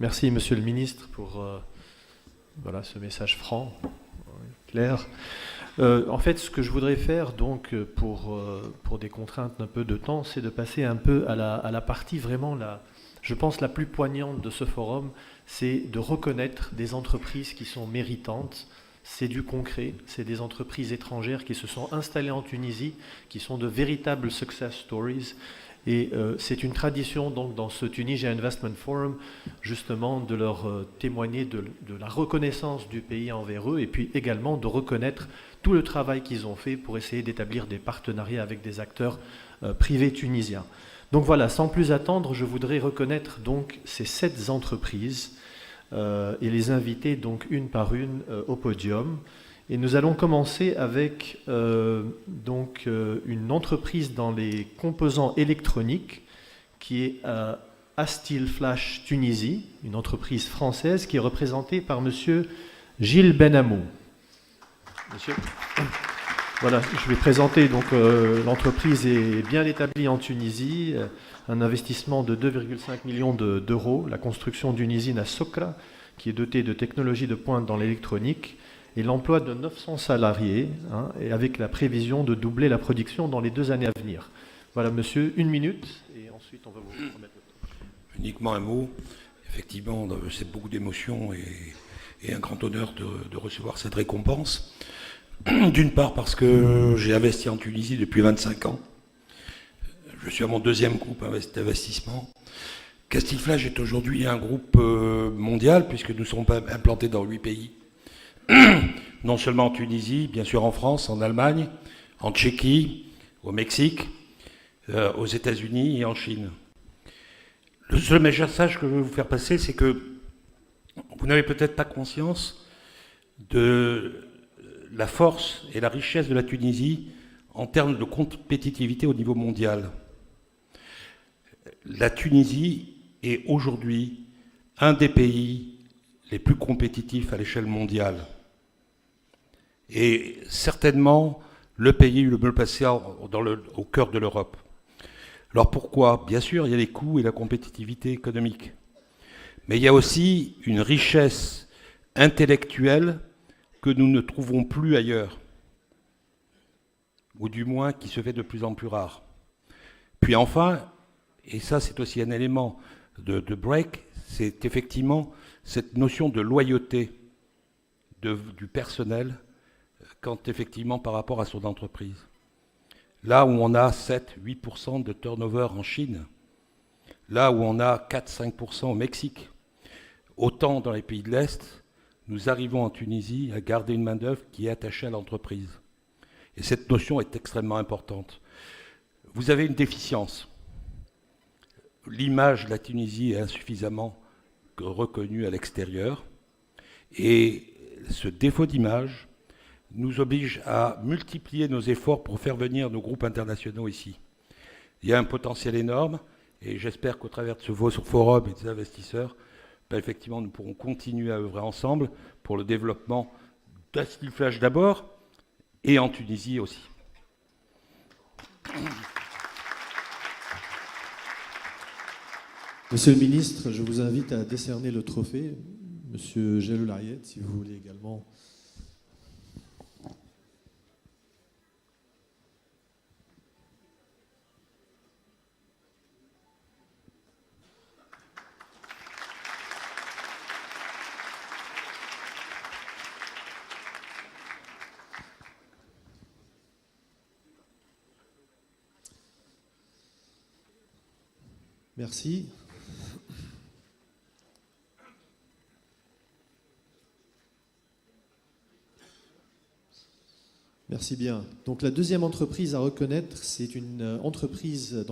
Merci, Monsieur le Ministre, pour voilà, ce message franc, clair. En fait, ce que je voudrais faire, donc, pour des contraintes un peu de temps, c'est de passer un peu à la partie vraiment, je pense, la plus poignante de ce forum, c'est de reconnaître des entreprises qui sont méritantes. C'est du concret, c'est des entreprises étrangères qui se sont installées en Tunisie, qui sont de véritables success stories. Et c'est une tradition donc dans ce Tunisia Investment Forum justement de leur témoigner de la reconnaissance du pays envers eux et puis également de reconnaître tout le travail qu'ils ont fait pour essayer d'établir des partenariats avec des acteurs privés tunisiens. Donc voilà, sans plus attendre, je voudrais reconnaître donc ces 7 entreprises et les inviter donc une par une au podium. Et nous allons commencer avec une entreprise dans les composants électroniques qui est Astil Flash Tunisie, une entreprise française qui est représentée par Monsieur Gilles Benamou. Monsieur. Voilà, je vais présenter. Donc l'entreprise est bien établie en Tunisie, un investissement de 2,5 millions d'euros, la construction d'une usine à Sokra qui est dotée de technologies de pointe dans l'électronique et l'emploi de 900 salariés, et avec la prévision de doubler la production dans les 2 années à venir. Voilà, monsieur, 1 minute, et ensuite on va vous remettre le temps. Uniquement un mot. Effectivement, c'est beaucoup d'émotions et un grand honneur de recevoir cette récompense. D'une part parce que j'ai investi en Tunisie depuis 25 ans. Je suis à mon 2e groupe d'investissement. Castilflash est aujourd'hui un groupe mondial puisque nous sommes implantés dans 8 pays. Non seulement en Tunisie, bien sûr en France, en Allemagne, en Tchéquie, au Mexique, aux États-Unis et en Chine. Le seul message que je veux vous faire passer, c'est que vous n'avez peut-être pas conscience de la force et la richesse de la Tunisie en termes de compétitivité au niveau mondial. La Tunisie est aujourd'hui un des pays les plus compétitifs à l'échelle mondiale. Et certainement le pays le mieux placé au cœur de l'Europe. Alors pourquoi ? Bien sûr, il y a les coûts et la compétitivité économique. Mais il y a aussi une richesse intellectuelle que nous ne trouvons plus ailleurs. Ou du moins qui se fait de plus en plus rare. Puis enfin, et ça c'est aussi un élément de break, c'est effectivement cette notion de loyauté du personnel quand effectivement par rapport à son entreprise. Là où on a 7-8% de turnover en Chine, là où on a 4-5% au Mexique, autant dans les pays de l'Est, nous arrivons en Tunisie à garder une main-d'œuvre qui est attachée à l'entreprise. Et cette notion est extrêmement importante. Vous avez une déficience. L'image de la Tunisie est insuffisamment reconnue à l'extérieur. Et ce défaut d'image nous oblige à multiplier nos efforts pour faire venir nos groupes internationaux ici. Il y a un potentiel énorme et j'espère qu'au travers de ce forum et des investisseurs, effectivement, nous pourrons continuer à œuvrer ensemble pour le développement d'Astilflash d'abord et en Tunisie aussi. Monsieur le ministre, je vous invite à décerner le trophée. Monsieur Gélou Lariette, si vous voulez également. Merci. Merci bien. Donc la deuxième entreprise à reconnaître, c'est une entreprise dans